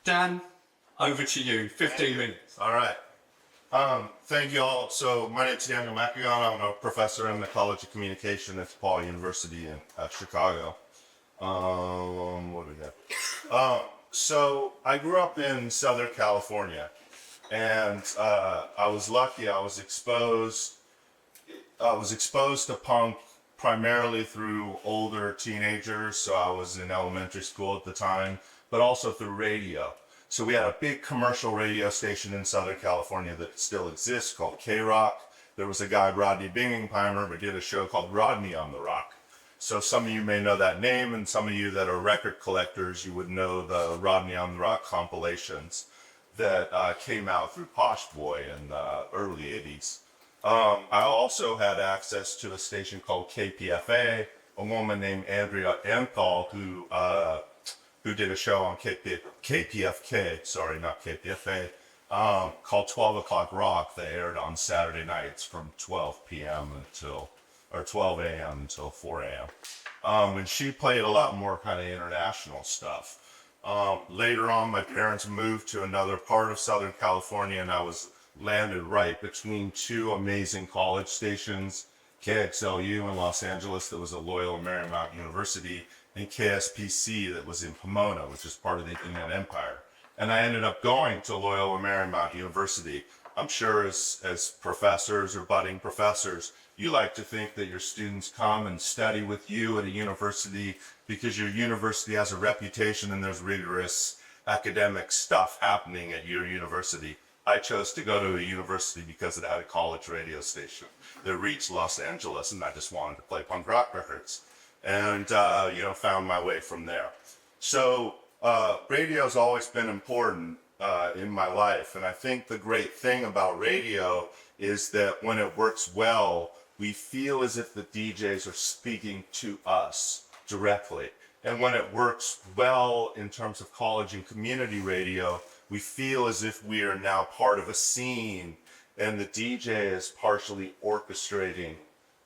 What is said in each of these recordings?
Dan, over to you. 15 minutes. All right. Thank you all. So my name is Daniel Makagon. I'm a professor in the College of Communication at DePaul University in Chicago. What do we got? So I grew up in Southern California, and I was lucky. I was exposed to punk primarily through older teenagers. So I was in elementary school at the time, but also through radio. So we had a big commercial radio station in Southern California that still exists called K-Rock. There was a guy, Rodney Bingenheimer, who did a show called Rodney on the Rock. So some of you may know that name, and some of you that are record collectors, you would know the Rodney on the Rock compilations that came out through Posh Boy in the early 80s. I also had access to a station called KPFA, a woman named Andrea Enthal who did a show on KPFK, sorry, not KPFA, called 12 O'Clock Rock. They aired on Saturday nights from 12 p.m. or 12 a.m. until 4 a.m. And she played a lot more kind of international stuff. Later on, my parents moved to another part of Southern California, and I was landed right between two amazing college stations, KXLU in Los Angeles, that was a Loyola Marymount University, and KSPC that was in Pomona, which is part of the Inland Empire. And I ended up going to Loyola Marymount University. I'm sure as professors or budding professors, you like to think that your students come and study with you at a university because your university has a reputation and there's rigorous academic stuff happening at your university. I chose to go to a university because it had a college radio station that reached Los Angeles, and I just wanted to play punk rock records, and found my way from there. So radio's always been important in my life, and I think the great thing about radio is that when it works well, we feel as if the DJs are speaking to us directly. And when it works well in terms of college and community radio, we feel as if we are now part of a scene and the DJ is partially orchestrating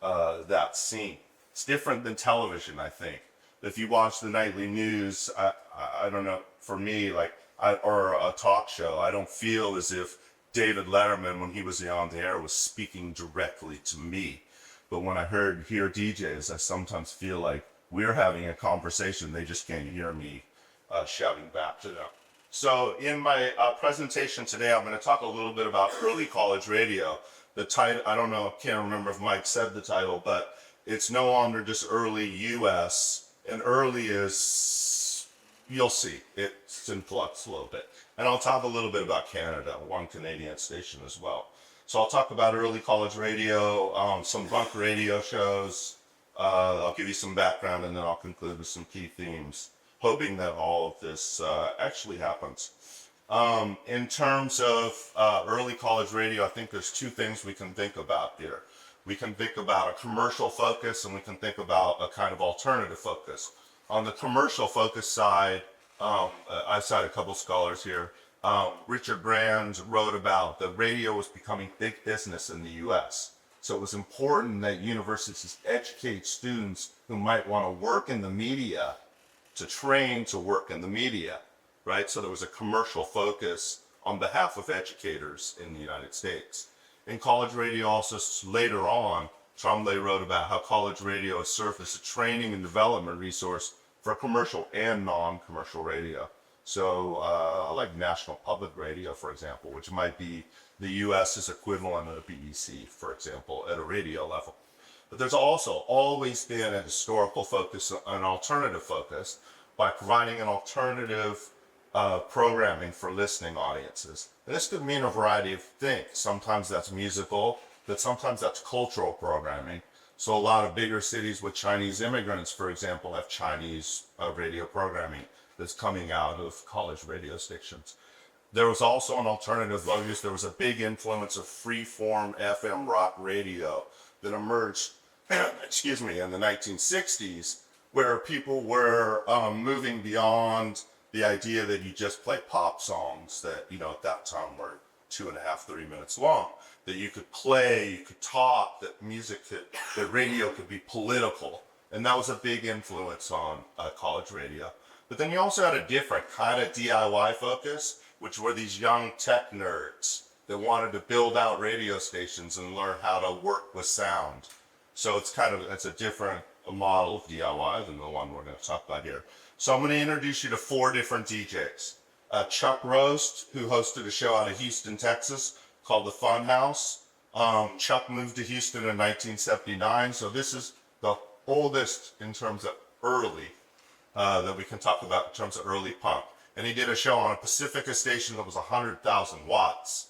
that scene. It's different than television, I think. If you watch the nightly news, I don't know, for me, or a talk show, I don't feel as if David Letterman, when he was on the air, was speaking directly to me. But when I hear DJs, I sometimes feel like we're having a conversation. They just can't hear me shouting back to them. So in my presentation today, I'm going to talk a little bit about early college radio. The title, I don't know, can't remember if Mike said the title, but it's no longer just early US, and early is, you'll see, it's in flux a little bit. And I'll talk a little bit about Canada, one Canadian station as well. So I'll talk about early college radio, some punk radio shows. I'll give you some background, and then I'll conclude with some key themes, hoping that all of this actually happens. In terms of early college radio, I think there's two things we can think about here. We can think about a commercial focus, and we can think about a kind of alternative focus. On the commercial focus side, I cite a couple scholars here. Richard Brand wrote about the radio was becoming big business in the US. So it was important that universities educate students who might want to work in the media to train to work in the media, right? So there was a commercial focus on behalf of educators in the United States. In college radio also later on, Tremblay wrote about how college radio has served as a training and development resource for commercial and non-commercial radio. So like National Public Radio, for example, which might be the US's equivalent of BBC, for example, at a radio level. But there's also always been a historical focus, an alternative focus, by providing an alternative programming for listening audiences. And this could mean a variety of things. Sometimes that's musical, but sometimes that's cultural programming. So a lot of bigger cities with Chinese immigrants, for example, have Chinese radio programming that's coming out of college radio stations. There was also an alternative focus. There was a big influence of free-form FM rock radio that emerged, excuse me, in the 1960s, where people were moving beyond the idea that you just play pop songs that, at that time were 2.5, 3 minutes long, that you could play, you could talk, that that radio could be political. And that was a big influence on college radio. But then you also had a different kind of DIY focus, which were these young tech nerds that wanted to build out radio stations and learn how to work with sound. So it's a different model of DIY than the one we're going to talk about here. So I'm going to introduce you to 4 different DJs. Chuck Roast, who hosted a show out of Houston, Texas, called the Fun House. Chuck moved to Houston in 1979, so this is the oldest in terms of early that we can talk about in terms of early punk. And he did a show on a Pacifica station that was 100,000 watts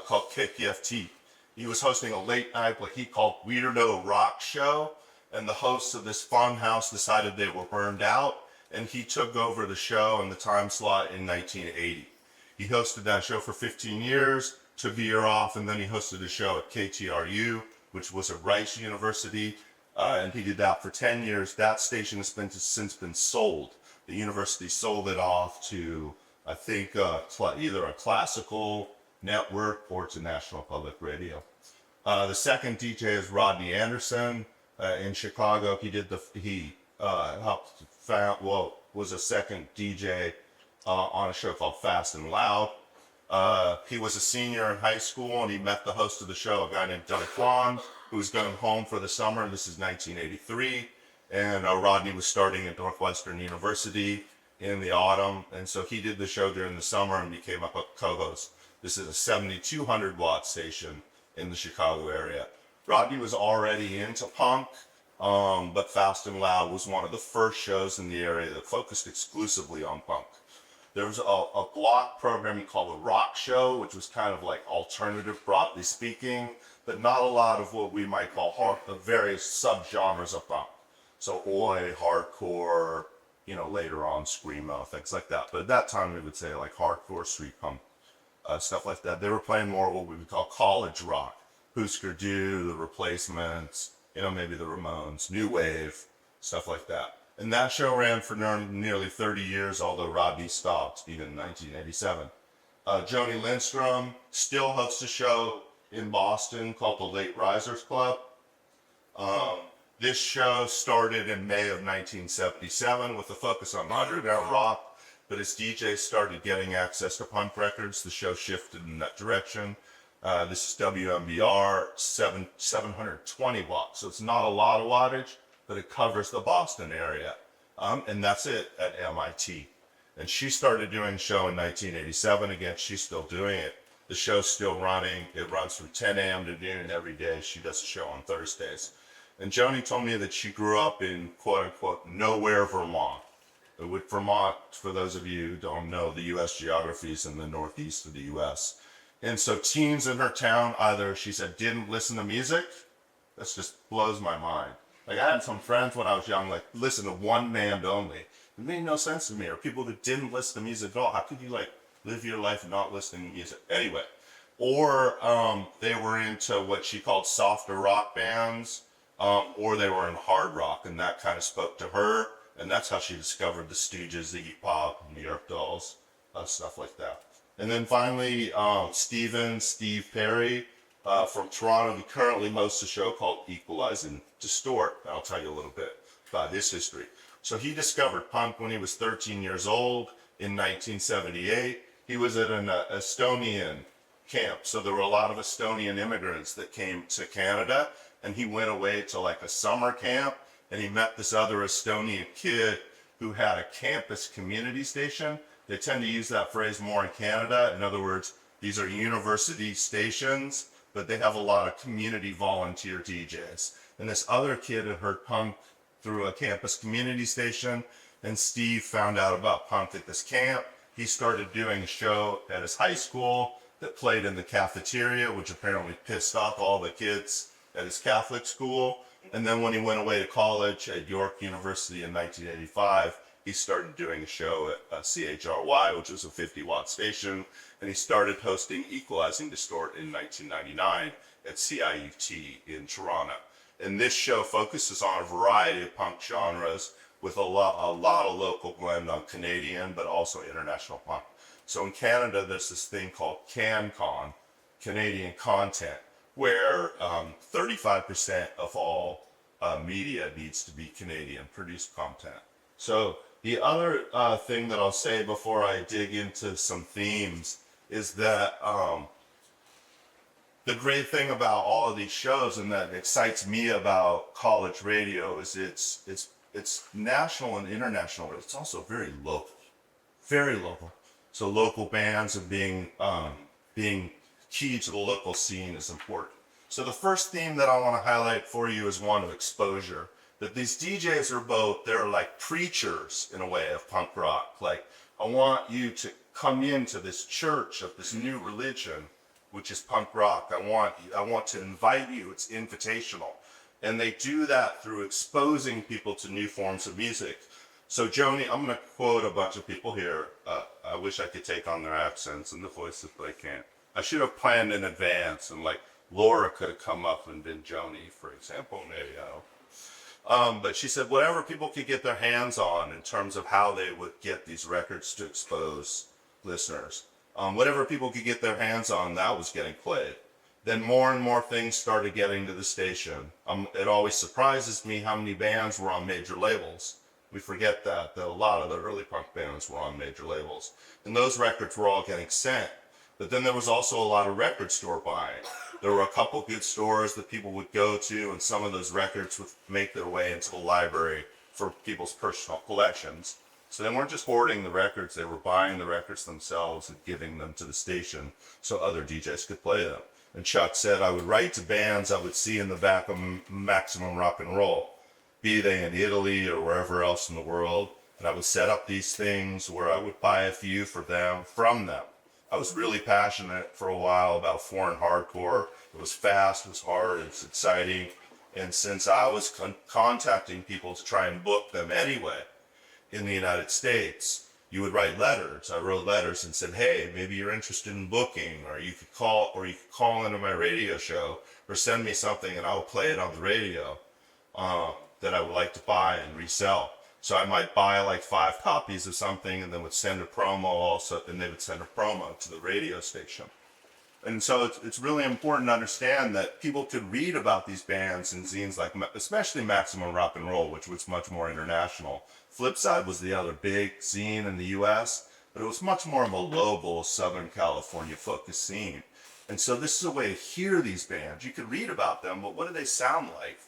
called KPFT. He was hosting a late night, what he called Weirdo Rock Show, and the hosts of this Fun House decided they were burned out, and he took over the show and the time slot in 1980. He hosted that show for 15 years, took a year off, and then he hosted a show at KTRU, which was at Rice University, and he did that for 10 years. That station has since been sold. The university sold it off to, I think, either a classical network or to National Public Radio. The second DJ is Rodney Anderson in Chicago. He was a second DJ on a show called Fast and Loud. He was a senior in high school, and he met the host of the show, a guy named Doug Kwan, who was going home for the summer. This is 1983, and Rodney was starting at Northwestern University in the autumn, and so he did the show during the summer and became a co-host. This is a 7,200 watt station in the Chicago area. Rodney was already into punk, but Fast and Loud was one of the first shows in the area that focused exclusively on punk. There was a block programming called The Rock Show, which was kind of like alternative, broadly speaking, but not a lot of what we might call the various subgenres of punk. So oi, hardcore, later on screamo, things like that. But at that time we would say like hardcore, street punk, stuff like that. They were playing more what we would call college rock. Husker Du, The Replacements, maybe the Ramones, New Wave, stuff like that. And that show ran for nearly 30 years, although Rodney stopped even in 1987. Joni Lindstrom still hosts a show in Boston called the Late Risers Club. This show started in May of 1977 with a focus on underground rock, but as DJs started getting access to punk records, the show shifted in that direction. This is WMBR 720 watts, so it's not a lot of wattage, but it covers the Boston area, and that's it at MIT. And she started doing a show in 1987. Again, she's still doing it. The show's still running. It runs from 10 a.m. to noon every day. She does a show on Thursdays. And Joni told me that she grew up in, quote unquote, nowhere, Vermont. Vermont, for those of you who don't know, the U.S. geography is in the northeast of the U.S. And so teens in her town either, she said, didn't listen to music. That just blows my mind. Like, I had some friends when I was young, like, listen to one band only. It made no sense to me. Or people that didn't listen to music at all. How could you, live your life not listening to music? Anyway. Or they were into what she called softer rock bands, or they were in hard rock, and that kind of spoke to her. And that's how she discovered the Stooges, the Iggy Pop, New York Dolls, stuff like that. And then finally, Steve Perry from Toronto, who currently hosts a show called Equalize and Distort. I'll tell you a little bit about his history. So he discovered punk when he was 13 years old in 1978. He was at an Estonian camp. So there were a lot of Estonian immigrants that came to Canada, and he went away to like a summer camp, and he met this other Estonian kid who had a campus community station. They tend to use that phrase more in Canada. In other words, these are university stations, but they have a lot of community volunteer DJs. And this other kid had heard punk through a campus community station, and Steve found out about punk at this camp. He started doing a show at his high school that played in the cafeteria, which apparently pissed off all the kids at his Catholic school. And then when he went away to college at York University in 1985, he started doing a show at CHRY, which was a 50-watt station, and he started hosting Equalizing Distort in 1999 at CIUT in Toronto. And this show focuses on a variety of punk genres with a lot of local blend on Canadian, but also international punk. So in Canada, there's this thing called CanCon, Canadian Content, where 35% of all media needs to be Canadian produced content. So, The other thing that I'll say before I dig into some themes is that the great thing about all of these shows, and that excites me about college radio, is it's national and international, but it's also very local, very local. So local bands and being key to the local scene is important. So the first theme that I want to highlight for you is one of exposure. That these DJs are both, they're like preachers in a way of punk rock. Like, I want you to come into this church of this new religion, which is punk rock. I want to invite you. It's invitational. And they do that through exposing people to new forms of music. So Joni, I'm going to quote a bunch of people here. I wish I could take on their accents and the voices, but I can't. I should have planned in advance, and like Laura could have come up and been Joni, for example, maybe, I don't know. But she said whatever people could get their hands on in terms of how they would get these records to expose listeners. Whatever people could get their hands on, that was getting played. Then more and more things started getting to the station. It always surprises me how many bands were on major labels. We forget that a lot of the early punk bands were on major labels. And those records were all getting sent. But then there was also a lot of record store buying. There were a couple good stores that people would go to, and some of those records would make their way into the library for people's personal collections. So they weren't just hoarding the records, they were buying the records themselves and giving them to the station so other DJs could play them. And Chuck said, I would write to bands I would see in the back of Maximum Rocknroll, be they in Italy or wherever else in the world, and I would set up these things where I would buy a few for them from them. I was really passionate for a while about foreign hardcore. It was fast, it was hard, it was exciting. And since I was contacting people to try and book them anyway in the United States, you would write letters. I wrote letters and said, hey, maybe you're interested in booking, or you could call into my radio show, or send me something and I'll play it on the radio that I would like to buy and resell. So I might buy like 5 copies of something and then would send a promo also, and they would send a promo to the radio station. And so it's really important to understand that people could read about these bands and zines like, especially Maximum Rocknroll, which was much more international. Flipside was the other big zine in the US, but it was much more of a local Southern California focused scene. And so this is a way to hear these bands. You could read about them, but what do they sound like?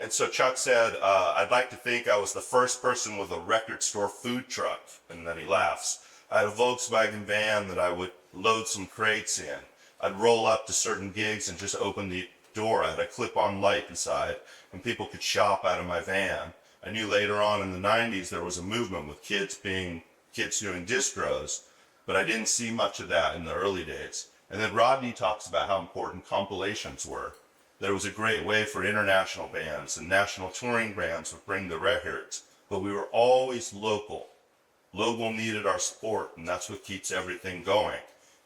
And so Chuck said, I'd like to think I was the first person with a record store food truck. And then he laughs. I had a Volkswagen van that I would load some crates in. I'd roll up to certain gigs and just open the door. I had a clip-on light inside, and people could shop out of my van. I knew later on in the 90s there was a movement with kids doing distros, but I didn't see much of that in the early days. And then Rodney talks about how important compilations were. There was a great way for international bands and national touring bands would bring the records, but we were always local. Local needed our support, and that's what keeps everything going.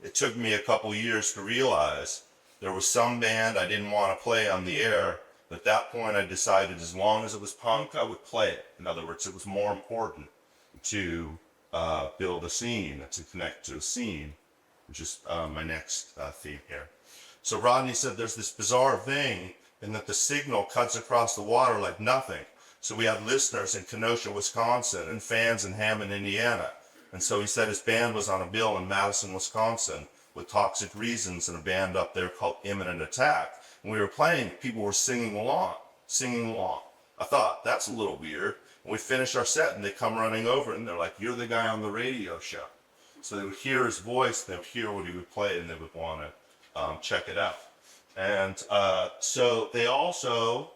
It took me a couple years to realize there was some band I didn't want to play on the air, but at that point I decided as long as it was punk, I would play it. In other words, it was more important to build a scene, to connect to a scene, which is my next theme here. So Rodney said there's this bizarre thing in that the signal cuts across the water like nothing. So we had listeners in Kenosha, Wisconsin, and fans in Hammond, Indiana. And so he said his band was on a bill in Madison, Wisconsin, with Toxic Reasons and a band up there called Imminent Attack. And we were playing, people were singing along. I thought, that's a little weird. And we finished our set and they come running over and they're like, you're the guy on the radio show. So they would hear his voice, they would hear what he would play, and they would want to check it out. And so they also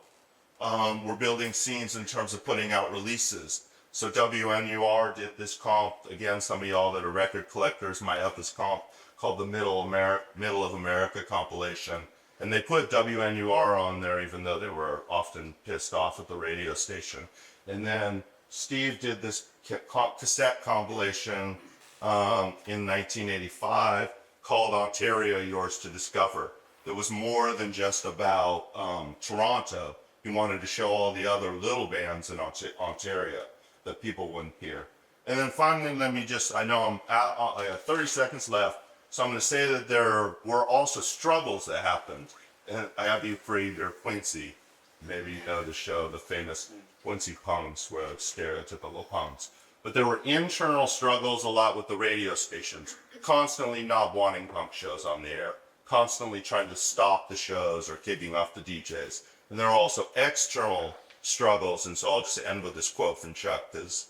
were building scenes in terms of putting out releases. So WNUR did this comp, again, some of y'all that are record collectors might have this comp called the Middle of America compilation. And they put WNUR on there even though they were often pissed off at the radio station. And then Steve did this cassette compilation in 1985 called Ontario, Yours to Discover. It was more than just about Toronto. He wanted to show all the other little bands in Ontario that people wouldn't hear. And then finally, I know I have 30 seconds left, so I'm going to say that there were also struggles that happened. And I have you for either Quincy, maybe you know the show, the famous wouldn't see punks were stereotypical punks. But there were internal struggles a lot with the radio stations, constantly not wanting punk shows on the air, constantly trying to stop the shows or kicking off the DJs. And there are also external struggles, and so I'll just end with this quote from Chuck, because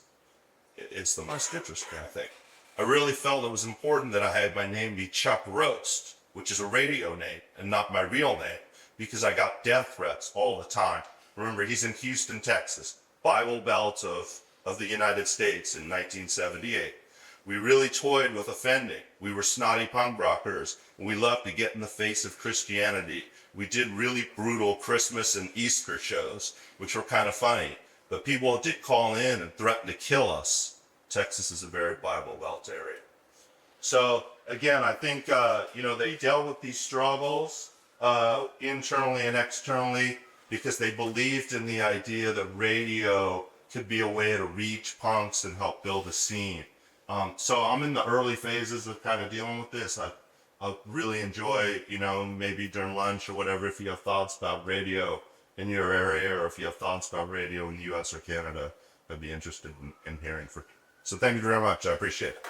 it's the most interesting, I think. I really felt it was important that I had my name be Chuck Roast, which is a radio name and not my real name, because I got death threats all the time. Remember, he's in Houston, Texas, Bible Belt of the United States in 1978. We really toyed with offending. We were snotty punk rockers, and we loved to get in the face of Christianity. We did really brutal Christmas and Easter shows, which were kind of funny. But people did call in and threaten to kill us. Texas is a very Bible Belt area. So again, I think, they dealt with these struggles internally and externally because they believed in the idea that radio could be a way to reach punks and help build a scene. So I'm in the early phases of kind of dealing with this. I really enjoy, maybe during lunch or whatever, if you have thoughts about radio in your area, or if you have thoughts about radio in the US or Canada, I'd be interested in hearing from you. So thank you very much. I appreciate it.